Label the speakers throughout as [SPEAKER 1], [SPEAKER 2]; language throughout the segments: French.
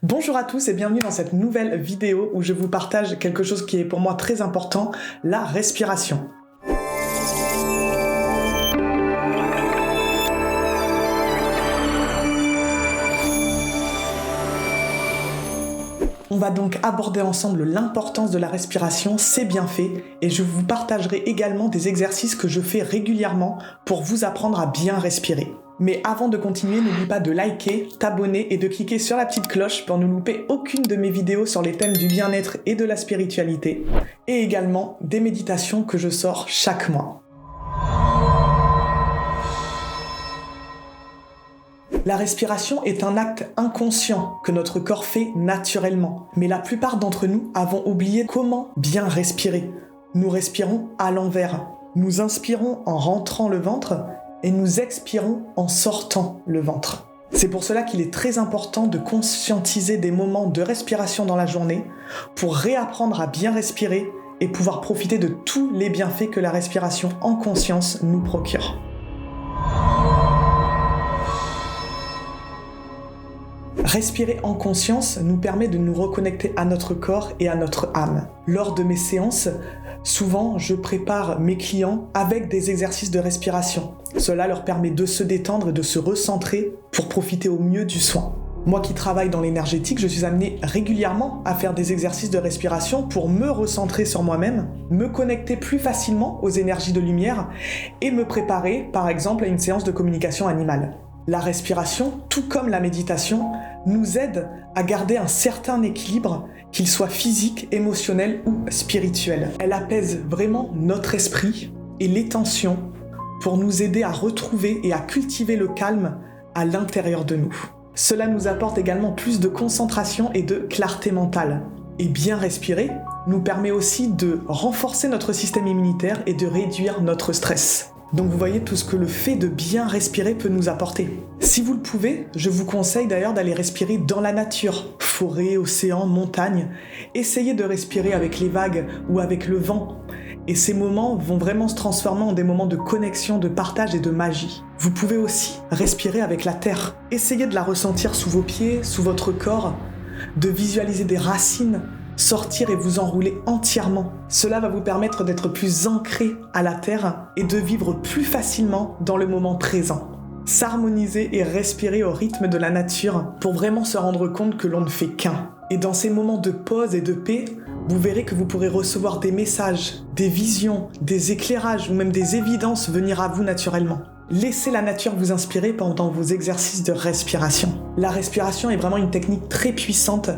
[SPEAKER 1] Bonjour à tous et bienvenue dans cette nouvelle vidéo où je vous partage quelque chose qui est pour moi très important, la respiration. On va donc aborder ensemble l'importance de la respiration, ses bienfaits, et je vous partagerai également des exercices que je fais régulièrement pour vous apprendre à bien respirer. Mais avant de continuer, n'oublie pas de liker, t'abonner et de cliquer sur la petite cloche pour ne louper aucune de mes vidéos sur les thèmes du bien-être et de la spiritualité, et également des méditations que je sors chaque mois. La respiration est un acte inconscient que notre corps fait naturellement. Mais la plupart d'entre nous avons oublié comment bien respirer. Nous respirons à l'envers. Nous inspirons en rentrant le ventre et nous expirons en sortant le ventre. C'est pour cela qu'il est très important de conscientiser des moments de respiration dans la journée pour réapprendre à bien respirer et pouvoir profiter de tous les bienfaits que la respiration en conscience nous procure. Respirer en conscience nous permet de nous reconnecter à notre corps et à notre âme. Lors de mes séances, souvent je prépare mes clients avec des exercices de respiration. Cela leur permet de se détendre et de se recentrer pour profiter au mieux du soin. Moi qui travaille dans l'énergétique, je suis amené régulièrement à faire des exercices de respiration pour me recentrer sur moi-même, me connecter plus facilement aux énergies de lumière et me préparer par exemple à une séance de communication animale. La respiration, tout comme la méditation, nous aide à garder un certain équilibre, qu'il soit physique, émotionnel ou spirituel. Elle apaise vraiment notre esprit et les tensions pour nous aider à retrouver et à cultiver le calme à l'intérieur de nous. Cela nous apporte également plus de concentration et de clarté mentale. Et bien respirer nous permet aussi de renforcer notre système immunitaire et de réduire notre stress. Donc vous voyez tout ce que le fait de bien respirer peut nous apporter. Si vous le pouvez, je vous conseille d'ailleurs d'aller respirer dans la nature, forêt, océan, montagne. Essayez de respirer avec les vagues ou avec le vent. Et ces moments vont vraiment se transformer en des moments de connexion, de partage et de magie. Vous pouvez aussi respirer avec la terre. Essayez de la ressentir sous vos pieds, sous votre corps, de visualiser des racines, sortir et vous enrouler entièrement. Cela va vous permettre d'être plus ancré à la terre et de vivre plus facilement dans le moment présent. S'harmoniser et respirer au rythme de la nature pour vraiment se rendre compte que l'on ne fait qu'un. Et dans ces moments de pause et de paix, vous verrez que vous pourrez recevoir des messages, des visions, des éclairages ou même des évidences venir à vous naturellement. Laissez la nature vous inspirer pendant vos exercices de respiration. La respiration est vraiment une technique très puissante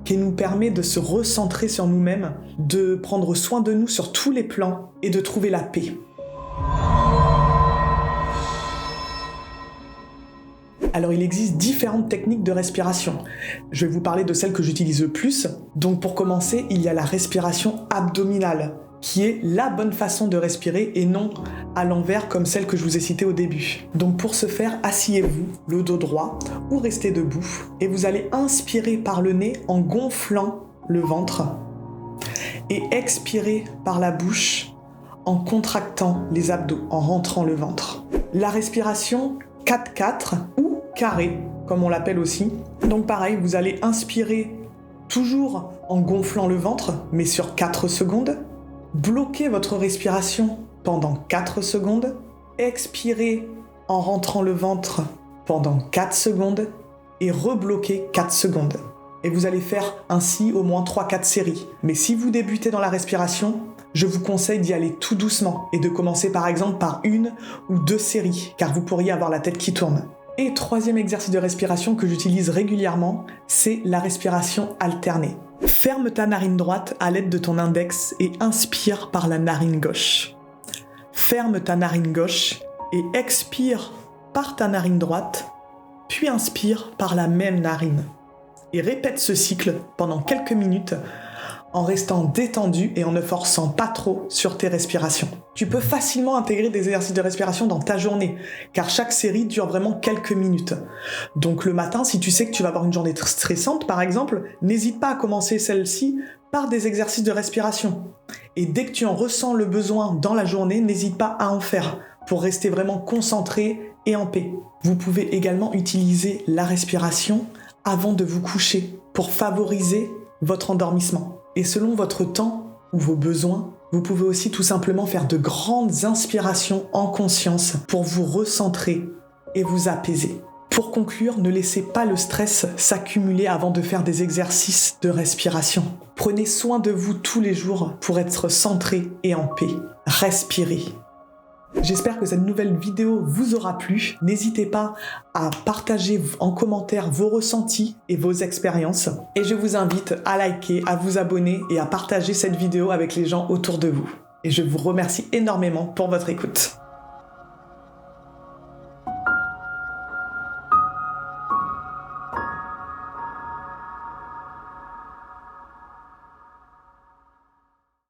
[SPEAKER 1] qui nous permet de se recentrer sur nous-mêmes, de prendre soin de nous sur tous les plans et de trouver la paix. Alors il existe différentes techniques de respiration. Je vais vous parler de celle que j'utilise le plus. Donc pour commencer, il y a la respiration abdominale, qui est la bonne façon de respirer et non à l'envers comme celle que je vous ai citée au début. Donc pour ce faire, asseyez-vous, le dos droit ou restez debout et vous allez inspirer par le nez en gonflant le ventre et expirer par la bouche en contractant les abdos, en rentrant le ventre. La respiration 4-4 ou carré, comme on l'appelle aussi. Donc pareil, vous allez inspirer toujours en gonflant le ventre, mais sur 4 secondes. Bloquez votre respiration pendant 4 secondes. Expirez en rentrant le ventre pendant 4 secondes. Et rebloquez 4 secondes. Et vous allez faire ainsi au moins 3-4 séries. Mais si vous débutez dans la respiration, je vous conseille d'y aller tout doucement et de commencer par exemple par 1 ou 2 séries, car vous pourriez avoir la tête qui tourne. Et troisième exercice de respiration que j'utilise régulièrement, c'est la respiration alternée. Ferme ta narine droite à l'aide de ton index et inspire par la narine gauche. Ferme ta narine gauche et expire par ta narine droite, puis inspire par la même narine. Et répète ce cycle pendant quelques minutes en restant détendu et en ne forçant pas trop sur tes respirations. Tu peux facilement intégrer des exercices de respiration dans ta journée, car chaque série dure vraiment quelques minutes. Donc le matin, si tu sais que tu vas avoir une journée stressante, par exemple, n'hésite pas à commencer celle-ci par des exercices de respiration. Et dès que tu en ressens le besoin dans la journée, n'hésite pas à en faire pour rester vraiment concentré et en paix. Vous pouvez également utiliser la respiration avant de vous coucher pour favoriser votre endormissement. Et selon votre temps ou vos besoins, vous pouvez aussi tout simplement faire de grandes inspirations en conscience pour vous recentrer et vous apaiser. Pour conclure, ne laissez pas le stress s'accumuler avant de faire des exercices de respiration. Prenez soin de vous tous les jours pour être centré et en paix. Respirez. J'espère que cette nouvelle vidéo vous aura plu. N'hésitez pas à partager en commentaire vos ressentis et vos expériences. Et je vous invite à liker, à vous abonner et à partager cette vidéo avec les gens autour de vous. Et je vous remercie énormément pour votre écoute.